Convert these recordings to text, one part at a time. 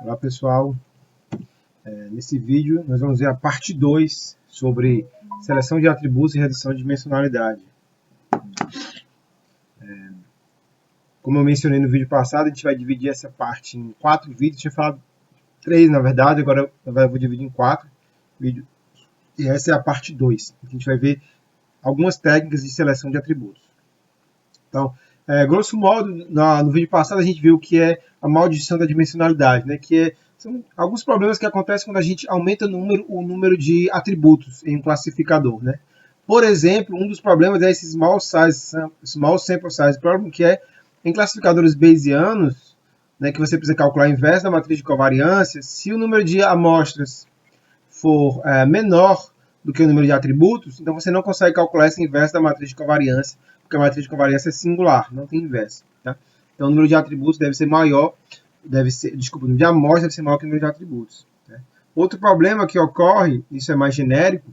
Olá pessoal, nesse vídeo nós vamos ver a parte 2 sobre seleção de atributos e redução de dimensionalidade. Como eu mencionei no vídeo passado, a gente vai dividir essa parte em 4 vídeos. Eu tinha falado 3 na verdade, agora eu vou dividir em 4 vídeos. E essa é a parte 2, a gente vai ver algumas técnicas de seleção de atributos. Então, grosso modo, no vídeo passado a gente viu o que é a maldição da dimensionalidade, né? São alguns problemas que acontecem quando a gente aumenta o número de atributos em um classificador, né? Por exemplo, um dos problemas é esse small sample size problem, que é em classificadores bayesianos, né, que você precisa calcular a inversa da matriz de covariância. Se o número de amostras for menor do que o número de atributos, então você não consegue calcular essa inversa da matriz de covariância, porque a matriz de covariância é singular, não tem inversa. Tá? Então o número de atributos deve ser maior, o número de amostras deve ser maior que o número de atributos. Né? Outro problema que ocorre, isso é mais genérico,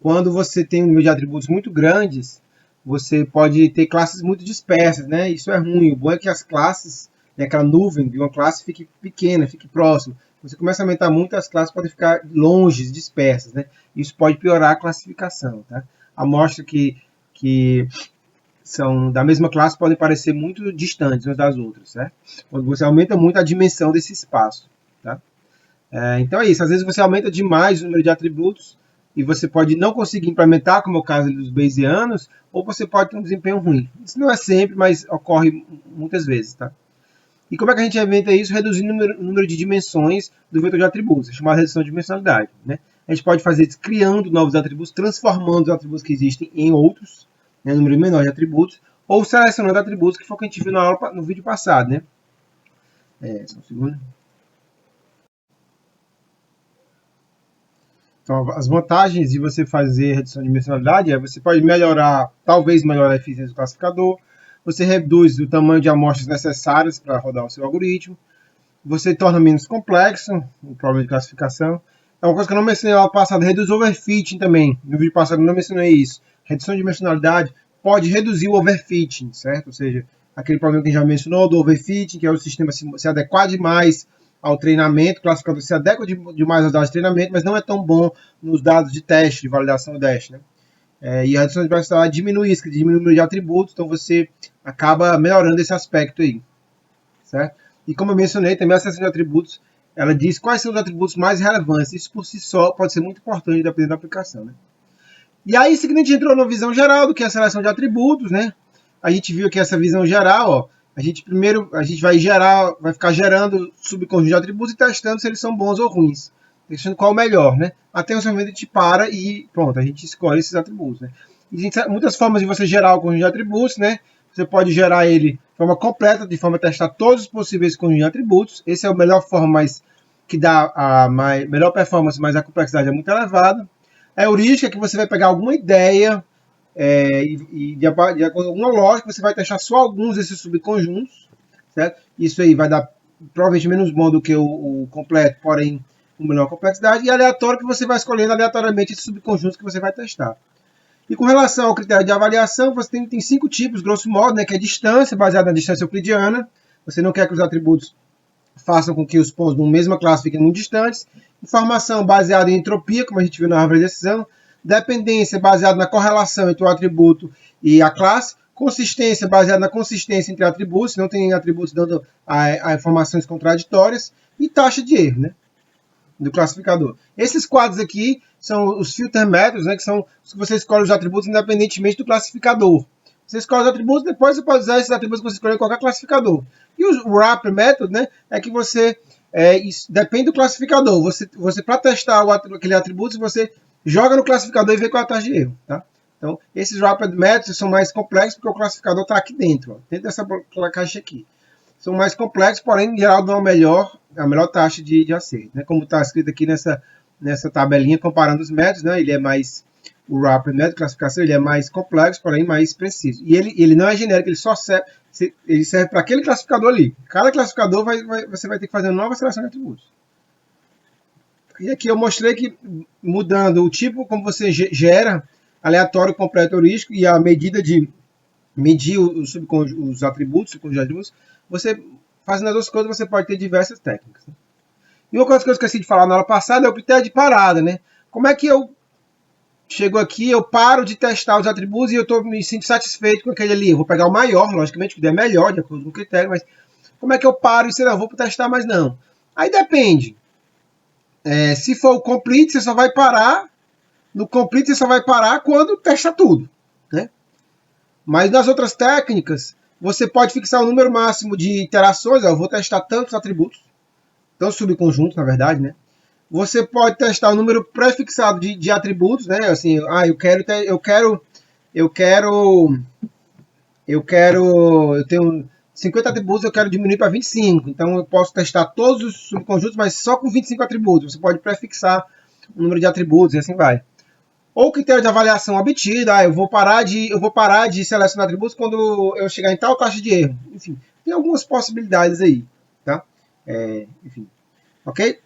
quando você tem um número de atributos muito grandes, você pode ter classes muito dispersas, né? Isso é ruim. O bom é que as classes, né, aquela nuvem de uma classe fique pequena, fique próxima. Você começa a aumentar muito, as classes podem ficar longe, dispersas, né? Isso pode piorar a classificação, tá? Amostras que são da mesma classe podem parecer muito distantes umas das outras, certo? Quando você aumenta muito a dimensão desse espaço, tá? Então é isso. Às vezes você aumenta demais o número de atributos e você pode não conseguir implementar, como é o caso dos bayesianos, ou você pode ter um desempenho ruim. Isso não é sempre, mas ocorre muitas vezes, tá? E como é que a gente inventa isso? Reduzindo o número de dimensões do vetor de atributos, é chamada redução de dimensionalidade, né? A gente pode fazer isso criando novos atributos, transformando os atributos que existem em outros, né, número menor de atributos, ou selecionando atributos, que foi o que a gente viu no vídeo passado, né? Só um segundo. Então, as vantagens de você fazer redução de dimensionalidade é você pode talvez melhorar a eficiência do classificador, você reduz o tamanho de amostras necessárias para rodar o seu algoritmo, você torna menos complexo o problema de classificação. É uma coisa que eu não mencionei lá no passado, reduz o overfitting também. No vídeo passado eu não mencionei isso. Redução de dimensionalidade pode reduzir o overfitting, certo? Ou seja, aquele problema que a gente já mencionou do overfitting, que é o sistema se adequar demais ao treinamento, o classificador se adequa demais aos dados de treinamento, mas não é tão bom nos dados de teste, de validação DASH, né? E a redução de dimensionalidade diminui isso, que diminui o número de atributos, então você acaba melhorando esse aspecto aí, certo? E como eu mencionei, também a seleção de atributos, ela diz quais são os atributos mais relevantes. Isso por si só pode ser muito importante dependendo da aplicação, né? E aí, seguinte, a gente entrou na visão geral do que é a seleção de atributos, né? A gente viu que essa visão geral, ó, a gente vai ficar gerando subconjuntos de atributos e testando se eles são bons ou ruins. Testando qual é o melhor, né? Até o momento a gente para e pronto, a gente escolhe esses atributos, né? Existem muitas formas de você gerar o conjunto de atributos, né? Você pode gerar ele de forma completa, de forma a testar todos os possíveis conjuntos de atributos. Essa é a melhor forma, que dá a melhor performance, mas a complexidade é muito elevada. A heurística é que você vai pegar alguma ideia e de acordo com alguma lógica, você vai testar só alguns desses subconjuntos, certo? Isso aí vai dar provavelmente menos bom do que o completo, porém com menor complexidade. E aleatório, que você vai escolhendo aleatoriamente esses subconjuntos que você vai testar. E com relação ao critério de avaliação, você tem 5 tipos, grosso modo, né, que é distância, baseada na distância euclidiana. Você não quer que os atributos façam com que os pontos de uma mesma classe fiquem muito distantes. Informação baseada em entropia, como a gente viu na árvore de decisão. Dependência baseada na correlação entre o atributo e a classe. Consistência baseada na consistência entre atributos, não tem atributos dando a informações contraditórias. E taxa de erro, né, do classificador. Esses quadros aqui são os filter métodos, né, que são os que você escolhe os atributos independentemente do classificador. Você escolhe os atributos, depois você pode usar esses atributos que você escolheu em qualquer classificador. E o wrapper method, né, é que você depende do classificador. Você para testar aquele atributo, você joga no classificador e vê qual é a taxa de erro, tá? Então, esses wrapper métodos são mais complexos porque o classificador está aqui dentro, ó, dentro dessa caixa aqui. São mais complexos, porém, em geral, dão a melhor taxa de acerto, né? Como está escrito aqui nessa tabelinha, comparando os métodos, né? O wrapper método de classificação, ele é mais complexo, porém mais preciso. E ele não é genérico, ele serve para aquele classificador ali. Cada classificador você vai ter que fazer uma nova seleção de atributos. E aqui eu mostrei que, mudando o tipo como você gera, aleatório, completo, heurístico, e a medida de medir os atributos, você fazendo as duas coisas, você pode ter diversas técnicas. Né? E uma coisa que eu esqueci de falar na aula passada é o critério de parada, né? Como é que eu chego aqui, eu paro de testar os atributos e eu me sinto satisfeito com aquele ali? Eu vou pegar o maior, logicamente, que der melhor, de acordo com o critério, mas como é que eu paro e sei lá, vou testar mais não? Aí depende. Se for o complete, você só vai parar. No complete, você só vai parar quando testa tudo. Né? Mas nas outras técnicas, você pode fixar o número máximo de iterações. Eu vou testar tantos atributos, tantos subconjuntos, na verdade, né? Você pode testar o número prefixado de atributos, né? Assim, eu tenho 50 atributos, eu quero diminuir para 25. Então eu posso testar todos os subconjuntos, mas só com 25 atributos. Você pode prefixar o número de atributos e assim vai. Ou critério de avaliação obtida, eu vou parar de selecionar atributos quando eu chegar em tal taxa de erro. Enfim, tem algumas possibilidades aí, tá? Enfim, ok?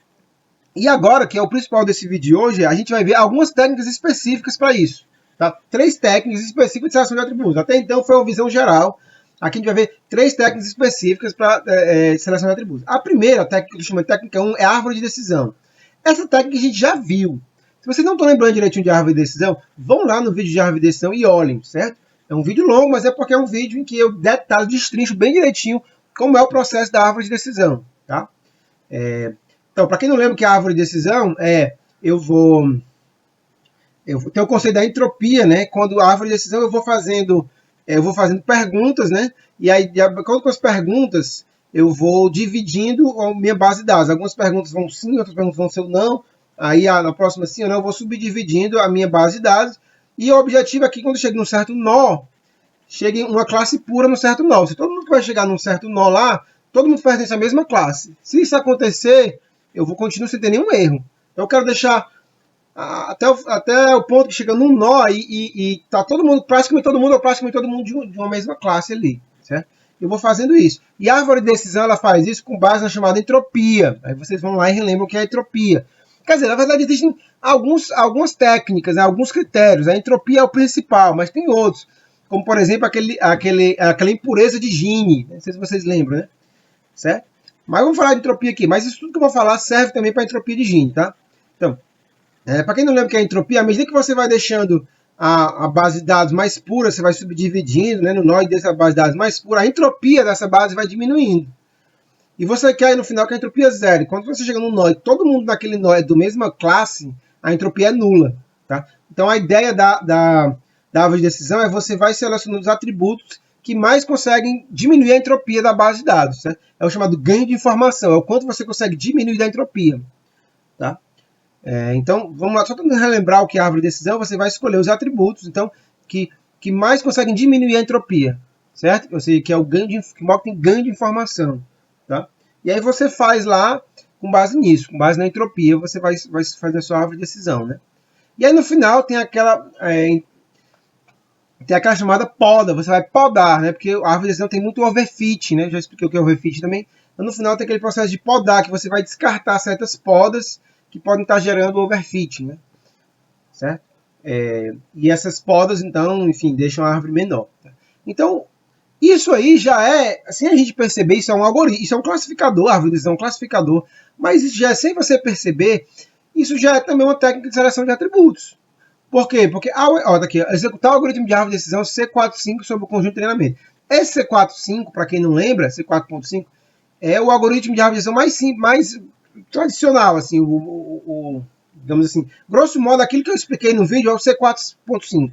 E agora, que é o principal desse vídeo de hoje, a gente vai ver algumas técnicas específicas para isso. Tá? 3 técnicas específicas de seleção de atributos. Até então foi uma visão geral. Aqui a gente vai ver 3 técnicas específicas para seleção de atributos. A primeira técnica, que eu chamo de técnica 1, é a árvore de decisão. Essa técnica a gente já viu. Se vocês não estão lembrando direitinho de árvore de decisão, vão lá no vídeo de árvore de decisão e olhem, certo? É um vídeo longo, mas é porque é um vídeo em que eu detalho, destrincho bem direitinho como é o processo da árvore de decisão, tá? Então, para quem não lembra que a árvore de decisão eu tenho o conceito da entropia, né? Quando a árvore de decisão eu vou fazendo perguntas, né? E aí, de acordo com as perguntas, eu vou dividindo a minha base de dados. Algumas perguntas vão sim, outras perguntas vão ser não. Aí, na próxima sim ou não, eu vou subdividindo a minha base de dados. E o objetivo aqui, quando chega num certo nó, chegue uma classe pura no certo nó. Se todo mundo que vai chegar num certo nó lá, todo mundo pertence à mesma classe. Se isso acontecer, eu vou continuar sem ter nenhum erro. Então, eu quero deixar até o ponto que chega num nó e tá todo mundo, praticamente todo mundo de uma mesma classe ali, certo? Eu vou fazendo isso. E a árvore de decisão, ela faz isso com base na chamada entropia. Aí vocês vão lá e relembram o que é entropia. Quer dizer, na verdade, existem algumas técnicas, né, alguns critérios. A entropia é o principal, mas tem outros. Como, por exemplo, aquela impureza de Gini. Não sei se vocês lembram, né? Certo? Mas vamos falar de entropia aqui. Mas isso tudo que eu vou falar serve também para a entropia de Gini, tá? Então, para quem não lembra o que é entropia, à medida que você vai deixando a base de dados mais pura, você vai subdividindo, né, no nó dessa base de dados mais pura, a entropia dessa base vai diminuindo. E você quer no final que a entropia é zero. Quando você chega num nó e todo mundo naquele nó é do mesma classe, a entropia é nula. Tá? Então a ideia da árvore de decisão é você vai selecionando os atributos que mais conseguem diminuir a entropia da base de dados. Certo? É o chamado ganho de informação, é o quanto você consegue diminuir da entropia. Tá? Então, vamos lá, só para relembrar o que é a árvore de decisão, você vai escolher os atributos então, que mais conseguem diminuir a entropia. Certo? Ou seja, que é o ganho que tem ganho de informação. Tá? E aí você faz lá, com base nisso, com base na entropia, você vai fazer a sua árvore de decisão. Né? E aí no final tem aquela chamada poda, você vai podar, né? Porque a árvore de decisão tem muito overfit, né? Já expliquei o que é overfit também. Então no final tem aquele processo de podar, que você vai descartar certas podas que podem estar gerando overfit, né? Certo? E essas podas, então, enfim, deixam a árvore menor. Tá? Então, isso aí já sem a gente perceber, isso é um algoritmo, isso é um classificador, a árvore de decisão é um classificador, mas isso já sem você perceber, isso já é também uma técnica de seleção de atributos. Por quê? Porque, tá aqui, executar o algoritmo de árvore de decisão C4.5 sobre o conjunto de treinamento. Esse C4.5, para quem não lembra, C4.5, é o algoritmo de árvore de decisão mais tradicional, assim, digamos assim, grosso modo, aquilo que eu expliquei no vídeo é o C4.5,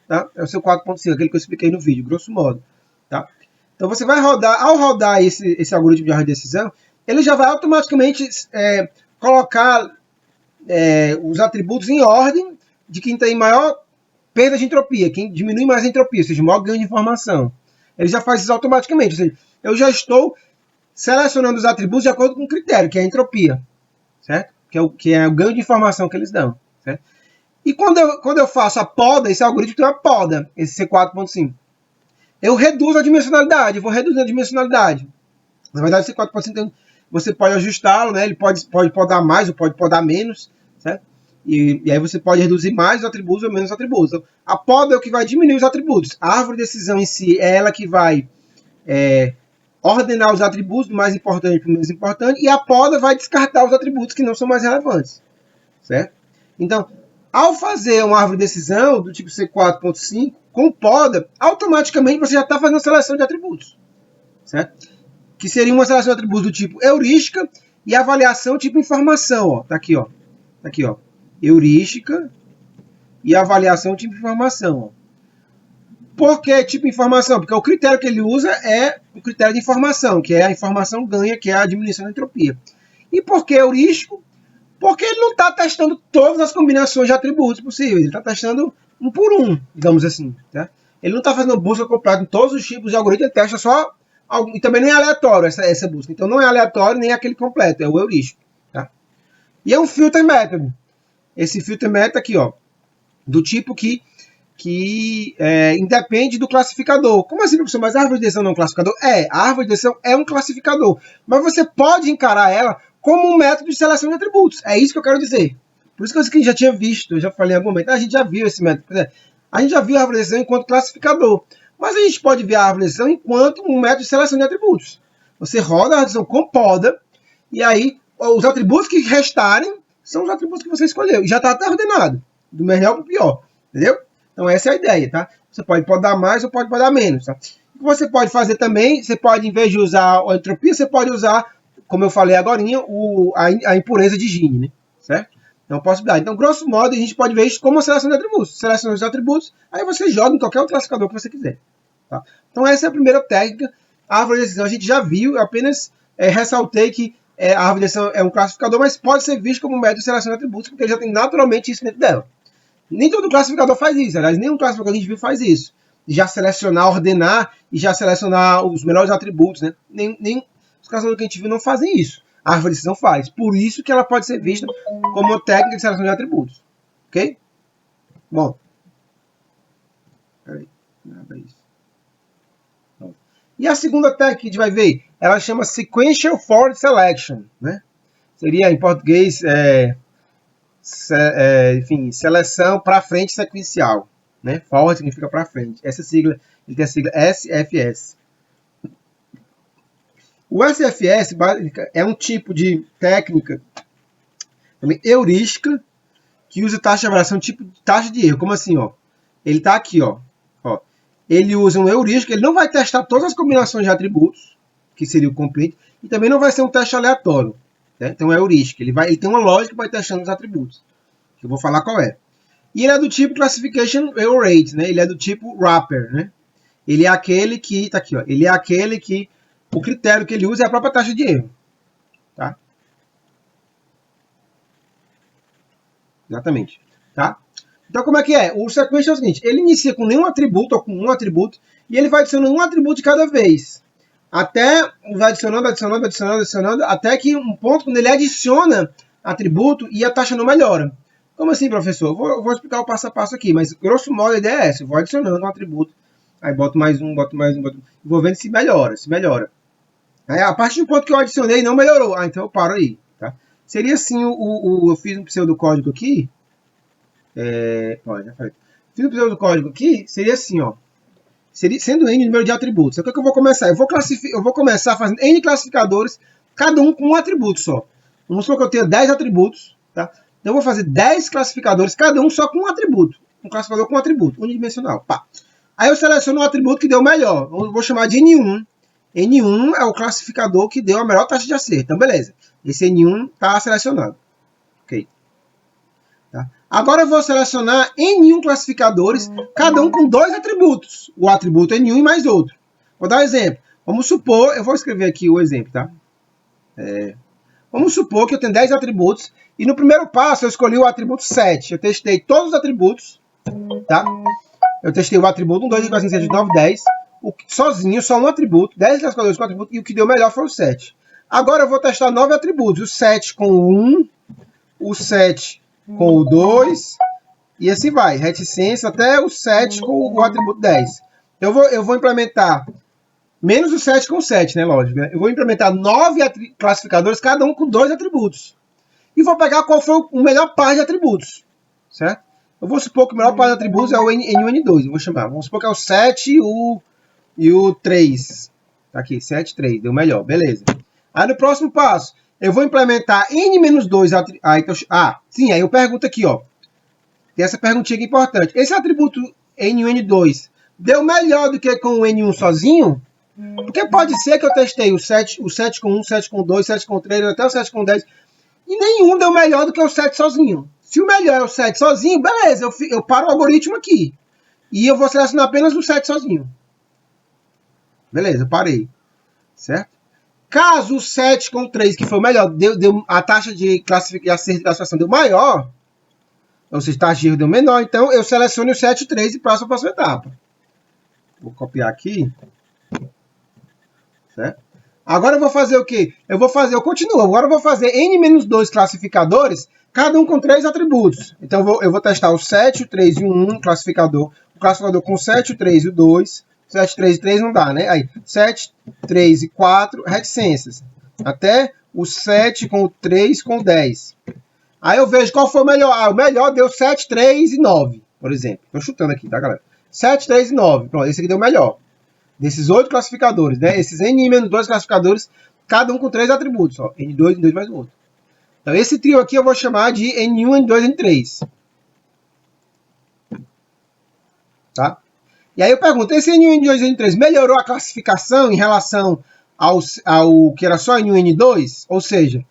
tá? É o C4.5, aquele que eu expliquei no vídeo, grosso modo. Tá? Então você vai rodar, ao rodar esse algoritmo de árvore de decisão, ele já vai automaticamente colocar os atributos em ordem de quem tem maior perda de entropia, quem diminui mais a entropia, ou seja, maior ganho de informação. Ele já faz isso automaticamente, ou seja, eu já estou selecionando os atributos de acordo com o critério, que é a entropia, certo? Que é o ganho de informação que eles dão, certo? E quando eu faço a poda, esse algoritmo tem uma poda, esse C4.5. Eu reduzo a dimensionalidade, eu vou reduzindo a dimensionalidade. Na verdade, esse 4% você pode ajustá-lo, né? Ele pode podar mais ou pode podar menos, certo? E aí você pode reduzir mais os atributos ou menos os atributos. Então, a poda é o que vai diminuir os atributos. A árvore de decisão em si é ela que vai ordenar os atributos do mais importante para o menos importante, e a poda vai descartar os atributos que não são mais relevantes, certo? Então, ao fazer uma árvore de decisão do tipo C4.5, com poda, automaticamente você já está fazendo uma seleção de atributos, certo? Que seria uma seleção de atributos do tipo heurística e avaliação tipo informação, ó. Tá aqui, ó. Tá aqui, ó. Heurística e avaliação tipo informação, ó. Por que tipo informação? Porque o critério que ele usa é o critério de informação, que é a informação ganha, que é a diminuição da entropia. E por que heurístico? Porque ele não está testando todas as combinações de atributos possíveis. Ele está testando um por um, digamos assim. Tá? Ele não está fazendo busca completa em todos os tipos de algoritmo, ele testa só algum. E também não é aleatório essa busca. Então não é aleatório nem aquele completo, é o heurístico. Tá? E é um filter method. Esse filter method aqui, ó, do tipo que independe do classificador. Como assim, professor? Mas a árvore de decisão não é um classificador? A árvore de decisão é um classificador. Mas você pode encarar ela como um método de seleção de atributos. É isso que eu quero dizer. Por isso que a gente já tinha visto, eu já falei em algum momento, a gente já viu esse método. A gente já viu a árvore de decisão enquanto classificador. Mas a gente pode ver a árvore de decisão enquanto um método de seleção de atributos. Você roda a árvore de decisão com poda, e aí os atributos que restarem são os atributos que você escolheu. E já está até ordenado, do melhor para o pior. Entendeu? Então essa é a ideia, tá? Você pode podar mais ou pode podar menos, tá? O que você pode fazer também, você pode, em vez de usar a entropia, você pode usar, como eu falei agora, a impureza de Gini, né? Certo? É uma possibilidade. Então, grosso modo, a gente pode ver isso como uma seleção de atributos. Seleciona os atributos, aí você joga em qualquer outro classificador que você quiser. Tá? Então essa é a primeira técnica. A árvore de decisão a gente já viu, eu apenas ressaltei que a árvore de decisão é um classificador, mas pode ser visto como um método de seleção de atributos, porque ele já tem naturalmente isso dentro dela. Nem todo classificador faz isso, aliás, nenhum classificador que a gente viu faz isso. Já selecionar, ordenar e já selecionar os melhores atributos, né? Nem os classificadores que a gente viu não fazem isso. A árvore de decisão faz. Por isso que ela pode ser vista como uma técnica de seleção de atributos. Ok? Bom. Peraí. Nada isso. E a segunda técnica que a gente vai ver, ela chama Sequential Forward Selection, né? Seria em português, enfim, seleção para frente sequencial, né? Forward significa para frente. Essa sigla, ele tem a sigla SFS. O SFS é um tipo de técnica também heurística que usa taxa de avaliação tipo de taxa de erro. Como assim, ó? Ele está aqui, ó. Ele usa um heurístico, ele não vai testar todas as combinações de atributos, que seria o complete, e também não vai ser um teste aleatório. Né? Então é heurístico. Ele tem uma lógica para ir testando os atributos. Eu vou falar qual é. E ele é do tipo Classification Error Rate, né? Ele é do tipo Wrapper, né? Ele é aquele que, tá aqui, ó. Ele é aquele que o critério que ele usa é a própria taxa de erro, tá? Exatamente, tá? Então como é que é? O sequência é o seguinte, ele inicia com nenhum atributo ou com um atributo e ele vai adicionando um atributo de cada vez. Até vai adicionando, até que um ponto quando ele adiciona atributo e a taxa não melhora. Como assim, professor? Eu vou explicar o passo a passo aqui, mas grosso modo a ideia é essa. Eu vou adicionando um atributo, aí boto mais um, vou vendo se melhora. Aí, a partir do ponto que eu adicionei não melhorou. Então eu paro aí. Tá? Seria assim, eu fiz um pseudocódigo aqui. Já falei. Fiz um pseudocódigo aqui, seria assim, ó. Sendo n o número de atributos. O que eu vou começar? Eu vou começar fazendo n classificadores, cada um com um atributo só. Vamos supor que eu tenha 10 atributos, tá? Então eu vou fazer 10 classificadores, cada um só com um atributo. Um classificador com um atributo, unidimensional. Pá. Aí eu seleciono o atributo que deu o melhor. Eu vou chamar de N1. N1 é o classificador que deu a melhor taxa de acerto. Então, beleza. Esse N1 está selecionado. Ok. Tá? Agora eu vou selecionar N1 classificadores, cada um com 2 atributos. O atributo N1 e mais outro. Vou dar um exemplo. Vamos supor, eu vou escrever aqui o exemplo, tá? Vamos supor que eu tenho 10 atributos e no primeiro passo eu escolhi o atributo 7. Eu testei todos os atributos, tá? Eu testei o atributo 1, 2, 3, 4, 5, 6, 7, 9, 10. Sozinho, só um atributo. 10 classificadores com atributo e o que deu melhor foi o 7. Agora eu vou testar 9 atributos. O 7 com o 1, o 7 com o 2 e assim vai. Reticência até o 7 com o atributo 10. Eu vou implementar menos o 7 com o 7, né? Lógico. Né? Eu vou implementar 9 classificadores, cada um com 2 atributos. E vou pegar qual foi o melhor par de atributos. Certo? Eu vou supor que o melhor par de atributos é o N1 e N2. Eu vou chamar. Vamos supor que é o 7 e o 3. Tá aqui, 7, 3, deu melhor, beleza. Aí no próximo passo, eu vou implementar n-2 sim, aí eu pergunto aqui, ó. Tem essa perguntinha aqui importante. Esse atributo N1N2 deu melhor do que com o N1 sozinho? Porque pode ser que eu testei o 7 com 1, o 7 com 2, o 7 com 3, até o 7 com 10, e nenhum deu melhor do que o 7 sozinho. Se o melhor é o 7 sozinho, beleza, eu paro o algoritmo aqui. E eu vou selecionar apenas o 7 sozinho. Beleza, parei. Certo? Caso o 7 com 3, que foi o melhor, deu a taxa de classificação deu maior, ou seja, a taxa de erro deu menor, então eu seleciono o 7 e 3 e passo para a próxima etapa. Vou copiar aqui. Certo? Agora eu vou fazer o quê? Eu continuo. Agora eu vou fazer n-2 classificadores, cada um com 3 atributos. Então eu vou testar o 7, o 3 e o 1, classificador. O classificador com 7, o 3 e o 2. 7, 3 e 3 não dá, né? Aí, 7, 3 e 4, reticências. Até o 7 com o 3 com o 10. Aí eu vejo qual foi o melhor. Ah, o melhor deu 7, 3 e 9, por exemplo. Estou chutando aqui, tá, galera? 7, 3 e 9. Pronto, esse aqui deu o melhor. Desses 8 classificadores, né? Esses N-2 classificadores, cada um com 3 atributos. Ó. N2, N2 mais o outro. Então, esse trio aqui eu vou chamar de N1, N2, N3. Tá? E aí eu pergunto, esse N1, N2, N3 melhorou a classificação em relação ao que era só N1, N2? Ou seja,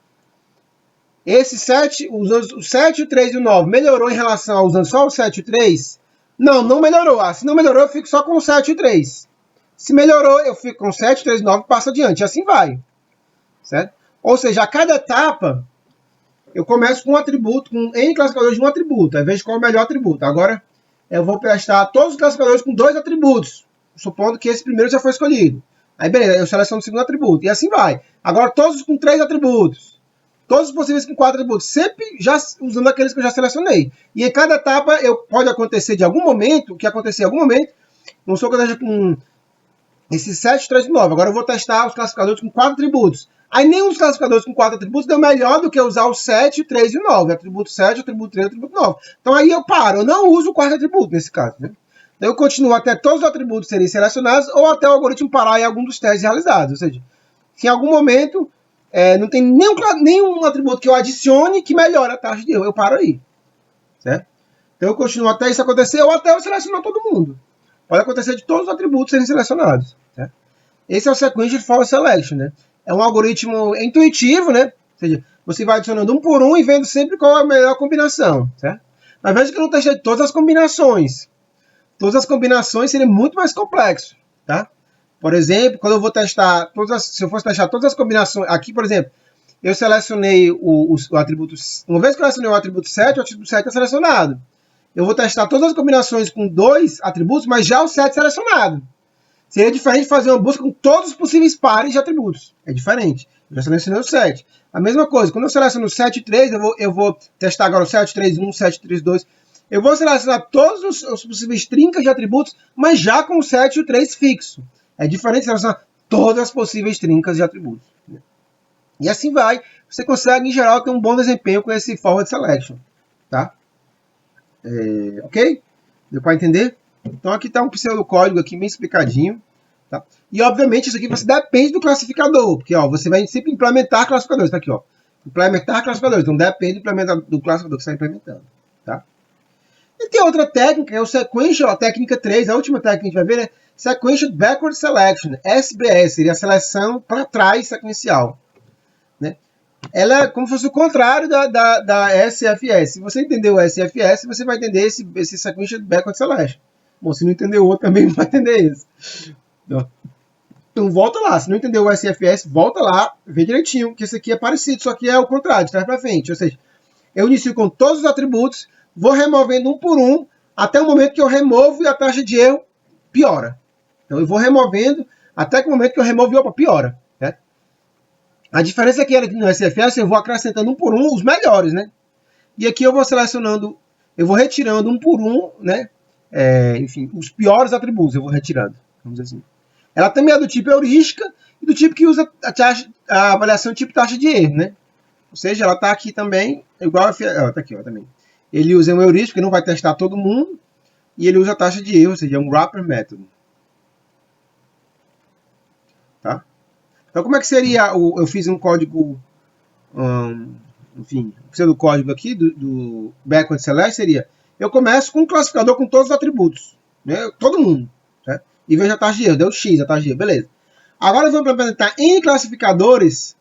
esse 7, o 7, o 3 e o 9 melhorou em relação a usando só o 7 e o 3? Não, não melhorou. Ah, se não melhorou, eu fico só com o 7 e o 3. Se melhorou, eu fico com 7, 3, 9 e passo adiante. E assim vai. Certo? Ou seja, a cada etapa, eu começo com um atributo, com N classificadores de um atributo. Aí vejo qual é o melhor atributo. Agora, eu vou testar todos os classificadores com 2 atributos. Supondo que esse primeiro já foi escolhido. Aí, beleza, eu seleciono o segundo atributo. E assim vai. Agora, todos com 3 atributos. Todos os possíveis com 4 atributos. Sempre já usando aqueles que eu já selecionei. E em cada etapa, pode acontecer de algum momento, não sou que eu esteja com esse 7, 3 e 9. Agora eu vou testar os classificadores com 4 atributos. Aí nenhum dos classificadores com 4 atributos deu melhor do que usar o 7, 3 e 9. Atributo 7, atributo 3, atributo 9. Então aí eu paro. Eu não uso o quarto atributo nesse caso. Né? Então eu continuo até todos os atributos serem selecionados ou até o algoritmo parar em algum dos testes realizados. Ou seja, se em algum momento não tem nenhum atributo que eu adicione que melhore a taxa de erro, eu paro aí. Certo? Então eu continuo até isso acontecer ou até eu selecionar todo mundo. Pode acontecer de todos os atributos serem selecionados. Certo? Esse é o Sequential Forward Selection. Né? É um algoritmo intuitivo, né? Ou seja, você vai adicionando um por um e vendo sempre qual é a melhor combinação. Certo? Mas veja que eu não testei todas as combinações. Todas as combinações seriam muito mais complexo. Tá? Por exemplo, quando eu vou testar, se eu fosse testar todas as combinações, aqui, por exemplo, eu selecionei o atributo, uma vez que eu selecionei o atributo 7, o atributo 7 é selecionado. Eu vou testar todas as combinações com 2 atributos, mas já o 7 selecionado. Seria diferente fazer uma busca com todos os possíveis pares de atributos. É diferente. Eu já selecionei o 7. A mesma coisa, quando eu seleciono o 7 e 3, eu vou testar agora o 7, 3, 1, 7, 3, 2. Eu vou selecionar todos os possíveis trincas de atributos, mas já com o 7 e o 3 fixo. É diferente selecionar todas as possíveis trincas de atributos. E assim vai. Você consegue, em geral, ter um bom desempenho com esse Forward Selection. Tá? Ok? Deu para entender? Então aqui está um pseudocódigo aqui bem explicadinho. Tá? E obviamente isso aqui você depende do classificador. Porque ó, você vai sempre implementar classificadores. Está aqui, ó. Implementar classificadores. Então depende do classificador que você está implementando. Tá? E tem outra técnica, é o Sequential, a técnica 3, a última técnica que a gente vai ver, né? Sequential Backward Selection, SBS, seria a seleção para trás sequencial. Né? Ela é como se fosse o contrário da SFS. Se você entender o SFS, você vai entender esse Sequential Backward Selection. Bom, se não entender o outro, também não vai entender esse. Então volta lá, se não entendeu o SFS, volta lá, vê direitinho, que esse aqui é parecido, só que é o contrário, de trás para frente. Ou seja, eu inicio com todos os atributos, vou removendo um por um, até o momento que eu removo e a taxa de erro piora. Então eu vou removendo, até que o momento que eu removo, opa, piora. Né? A diferença é que no SFS eu vou acrescentando um por um os melhores, né? E aqui eu vou selecionando, eu vou retirando um por um, né? Enfim, os piores atributos eu vou retirando, vamos dizer assim. Ela também é do tipo heurística e do tipo que usa a avaliação tipo taxa de erro, né? Ou seja, ela está aqui também, igual a está aqui, ó, também. Ele usa um heurístico que não vai testar todo mundo e ele usa a taxa de erro, ou seja, é um wrapper método. Tá? Então, como é que seria, eu fiz um código, enfim, o pseudocódigo aqui do Backward Select seria, eu começo com um classificador com todos os atributos, né, todo mundo, certo? E vejo a taxa de erro, deu X a taxa de erro, beleza. Agora eu vou implementar N classificadores,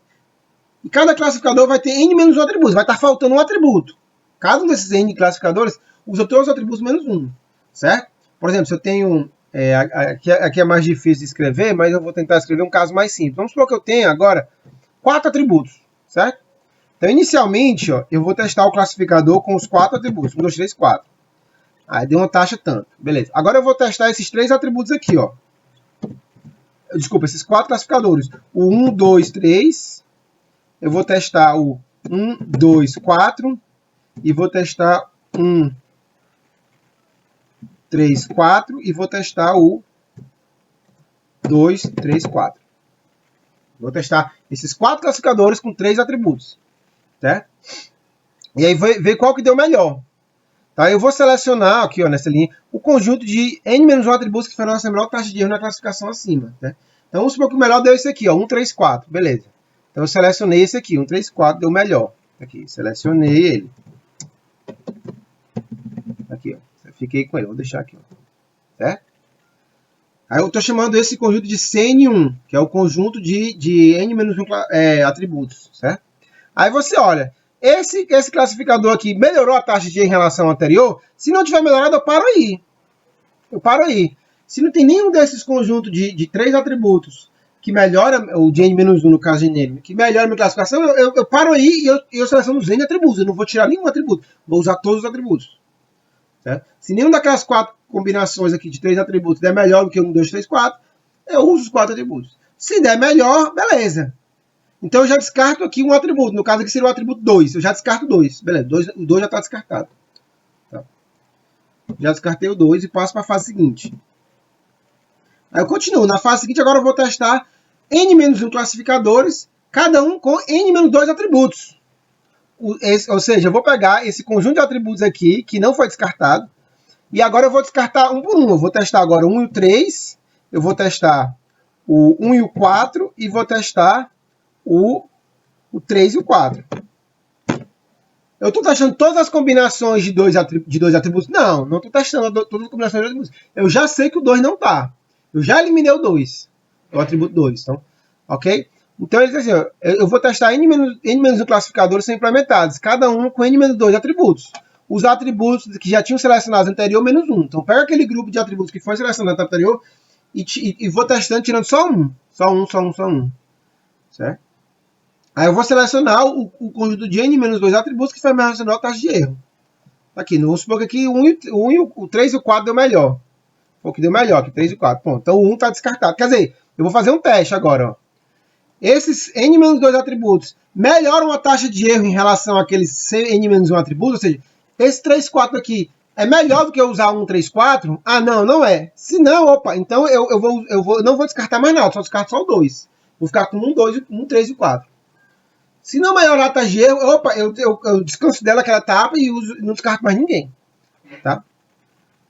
e cada classificador vai ter N menos um atributo, vai estar faltando um atributo. Cada um desses N classificadores usa todos os atributos menos um, certo? Por exemplo, se eu tenho, aqui é mais difícil de escrever, mas eu vou tentar escrever um caso mais simples. Vamos supor que eu tenha agora 4 atributos, certo? Então, inicialmente, ó, eu vou testar o classificador com os 4 atributos, 1, 2, 3, 4. Aí deu uma taxa tanto, beleza. Agora eu vou testar esses 3 atributos aqui, ó. Desculpa, esses 4 classificadores. O 1, 2, 3. Eu vou testar o 1, 2, 4. E vou testar 1, 3, 4. E vou testar o 2, 3, 4. Vou testar esses 4 classificadores com 3 atributos, certo? E aí ver qual que deu melhor. Tá? Eu vou selecionar aqui, ó, nessa linha, o conjunto de N-1 atributos que foi a nossa melhor taxa de erro na classificação acima. Né? Então, vamos supor que o melhor deu esse aqui, ó, 1, 3, 4. Beleza. Então, eu selecionei esse aqui, 1, 3, 4, deu melhor. Aqui, selecionei ele. Aqui, ó. Fiquei com ele, vou deixar aqui, ó. Certo? Aí eu estou chamando esse conjunto de CN1, que é o conjunto de N-1 atributos, certo? Aí você olha, esse classificador aqui melhorou a taxa de erro em relação ao anterior? Se não tiver melhorado, eu paro aí. Eu paro aí. Se não tem nenhum desses conjuntos de 3 atributos que melhora, o de N-1 no caso de N, que melhora a minha classificação, eu paro aí e eu seleciono os N atributos. Eu não vou tirar nenhum atributo. Vou usar todos os atributos. Certo? Se nenhum daquelas 4 combinações aqui de 3 atributos der melhor do que 1, 2, 3, 4, eu uso os 4 atributos. Se der melhor, beleza. Então eu já descarto aqui um atributo. No caso aqui seria o atributo 2. Eu já descarto 2. Beleza, o 2 já está descartado. Tá. Já descartei o 2 e passo para a fase seguinte. Aí eu continuo. Na fase seguinte agora eu vou testar N-1 classificadores, cada um com N-2 atributos. Ou seja, eu vou pegar esse conjunto de atributos aqui, que não foi descartado, e agora eu vou descartar um por um. Eu vou testar agora o 1 e o 3, eu vou testar o 1 e o 4, e vou testar o 3 e o 4. Eu estou testando todas as combinações de dois atributos? Não, não estou testando todas as combinações de atributos. Eu já sei que o 2 não está. Eu já eliminei o 2, o atributo 2. Então, ok? Então, ele diz assim, eu vou testar N-1 classificadores são implementados, cada um com N-2 atributos. Os atributos que já tinham selecionados anterior, menos 1. Então, pega aquele grupo de atributos que foi selecionado anterior e vou testando, tirando só um. Só um. Certo? Aí eu vou selecionar o conjunto de N-2 atributos que foi mais relacionado à taxa de erro. Aqui, vamos supor que aqui o 3 e o 4 deu melhor. Foi o que deu melhor, que 3 e 4. Ponto. Então, o 1 está descartado. Quer dizer, eu vou fazer um teste agora, ó. Esses N-2 atributos melhoram a taxa de erro em relação àqueles N-1 atributos, ou seja, esse 3, 4 aqui é melhor do que eu usar 1, 3, 4? Ah, não é. Se não, opa, então eu não vou descartar mais nada, só descarto só o 2. Vou ficar com 1, 2, 1, 3 e 4. Se não melhorar a taxa de erro, opa, eu desconsidero aquela etapa e não descarto mais ninguém. Tá?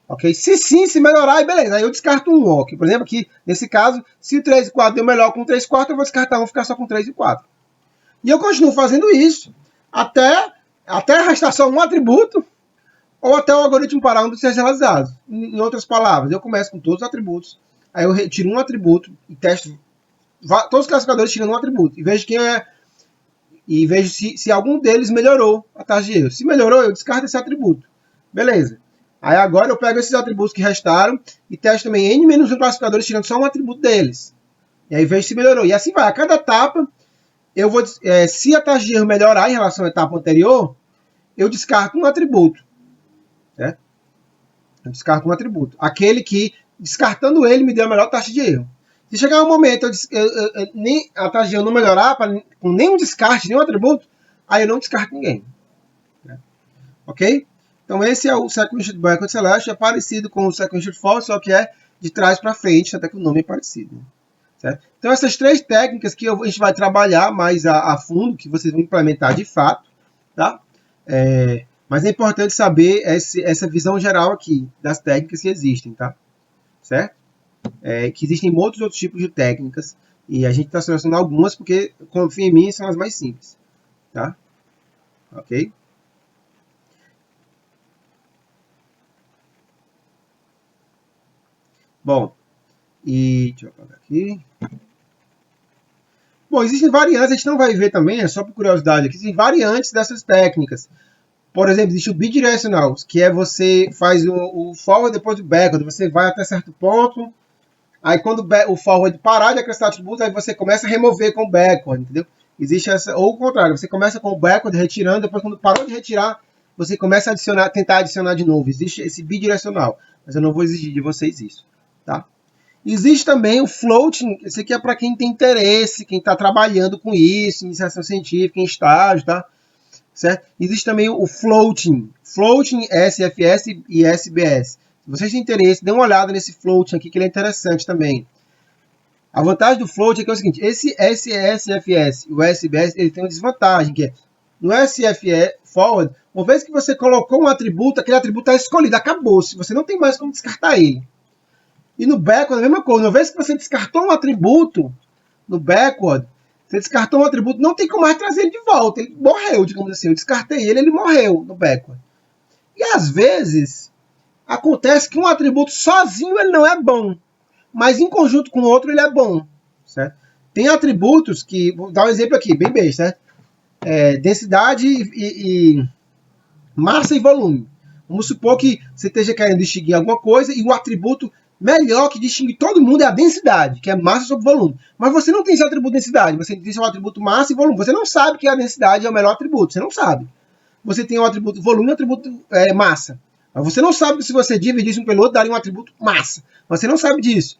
Ok? Se sim, se melhorar, beleza. Aí eu descarto um. Ok? Por exemplo, aqui, nesse caso, se o 3 e 4 deu melhor com 3 e 4, eu vou descartar um e ficar só com 3 e 4. E eu continuo fazendo isso até restar só um atributo ou até o algoritmo parâmetro ser realizado. Em outras palavras, eu começo com todos os atributos, aí eu retiro um atributo e testo todos os classificadores tirando um atributo e vejo quem é e vejo se algum deles melhorou a taxa de erro. Se melhorou, eu descarto esse atributo. Beleza. Aí agora eu pego esses atributos que restaram e testo também N-1 classificadores tirando só um atributo deles. E aí vejo se melhorou. E assim vai. A cada etapa, eu vou, se a taxa de erro melhorar em relação à etapa anterior, eu descarto um atributo. Certo? Eu descarto um atributo. Aquele que, descartando ele, me deu a melhor taxa de erro. Se chegar um momento nem a taxa de erro não melhorar, com nenhum descarte, nenhum atributo, aí eu não descarto ninguém. Ok? Então esse é o Sequential Backward Select, é parecido com o Sequential For, só que é de trás para frente, até que o nome é parecido. Certo? Então essas 3 técnicas que a gente vai trabalhar mais a fundo, que vocês vão implementar de fato, tá? Mas é importante saber essa visão geral aqui das técnicas que existem, tá? Certo? Que existem outros tipos de técnicas E a gente está selecionando algumas porque, confia em mim, são as mais simples. Tá? Ok? Bom, e deixa eu apagar aqui. Bom, existem variantes, a gente não vai ver também, é só por curiosidade aqui, existem variantes dessas técnicas. Por exemplo, existe o bidirecional, que é você faz o forward depois do backward, você vai até certo ponto, aí quando o forward parar de acrescentar atributos, aí você começa a remover com o backward, entendeu? Existe essa, ou o contrário, você começa com o backward retirando, depois quando parou de retirar, você começa a adicionar, tentar adicionar de novo. Existe esse bidirecional, mas eu não vou exigir de vocês isso, tá? Existe também o floating, esse aqui é para quem tem interesse, quem está trabalhando com isso, iniciação científica, em estágio, tá? Certo? Existe também o floating, SFS e SBS. Se vocês têm interesse, dê uma olhada nesse floating aqui, que ele é interessante também. A vantagem do floating é que é o seguinte, esse SFS e o SBS, ele tem uma desvantagem, que é, no SFS forward, uma vez que você colocou um atributo, aquele atributo está escolhido, acabou-se, você não tem mais como descartar ele. E no backward, a mesma coisa. Uma vez que você descartou um atributo, no backward, você descartou um atributo, não tem como mais trazer ele de volta. Ele morreu, digamos assim. Eu descartei ele, ele morreu no backward. E às vezes, acontece que um atributo sozinho ele não é bom. Mas em conjunto com o outro ele é bom. Certo? Tem atributos que, vou dar um exemplo aqui, bem besta, certo? Densidade e massa e volume. Vamos supor que você esteja querendo distinguir alguma coisa e o atributo melhor que distingue todo mundo é a densidade, que é massa sobre volume. Mas você não tem esse atributo densidade, você tem seu atributo massa e volume. Você não sabe que a densidade é o melhor atributo, você não sabe. Você tem o atributo volume e o atributo massa. Mas você não sabe que se você dividisse um pelo outro, daria um atributo massa. Você não sabe disso.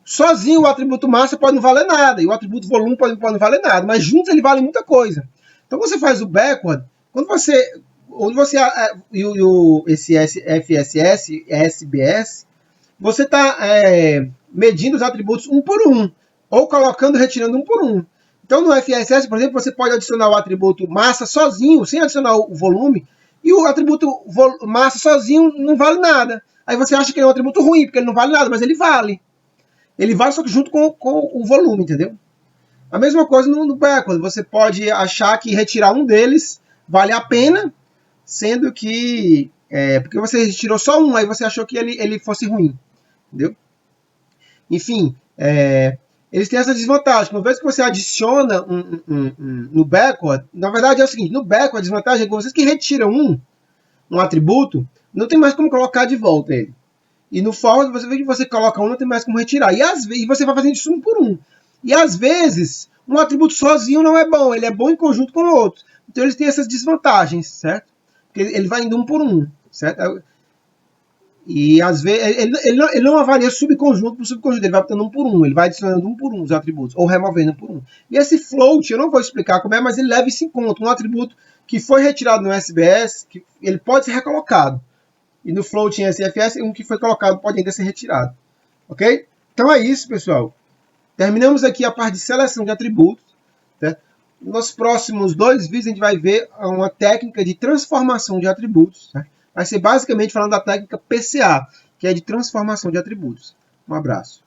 Sozinho o atributo massa pode não valer nada, e o atributo volume pode não valer nada, mas juntos ele vale muita coisa. Então você faz o backward, quando você esse FSS, SBS, você está medindo os atributos um por um, ou colocando e retirando um por um. Então, no FSS, por exemplo, você pode adicionar o atributo massa sozinho, sem adicionar o volume, e o atributo massa sozinho não vale nada. Aí você acha que ele é um atributo ruim, porque ele não vale nada, mas ele vale. Ele vale só que junto com o volume, entendeu? A mesma coisa no backward. Você pode achar que retirar um deles vale a pena, sendo que porque você retirou só um, aí você achou que ele fosse ruim, entendeu? Enfim, eles têm essa desvantagem. Uma vez que você adiciona no backward, na verdade é o seguinte, no backward a desvantagem é que vocês que retiram um atributo, não tem mais como colocar de volta ele. E no forward, você vê que você coloca um, não tem mais como retirar. E você vai fazendo isso um por um. E às vezes, um atributo sozinho não é bom, ele é bom em conjunto com o outro. Então eles têm essas desvantagens, certo? Porque ele vai indo um por um, certo? E às vezes ele não avalia subconjunto por subconjunto, ele vai botando um por um, ele vai adicionando um por um os atributos, ou removendo um por um. E esse float, eu não vou explicar como é, mas ele leva isso em conta. Um atributo que foi retirado no SBS, que ele pode ser recolocado. E no float em SFS, um que foi colocado pode ainda ser retirado. Ok? Então é isso, pessoal. Terminamos aqui a parte de seleção de atributos. Certo? Nos próximos 2 vídeos a gente vai ver uma técnica de transformação de atributos. Certo? Vai ser basicamente falando da técnica PCA, que é de transformação de atributos. Um abraço.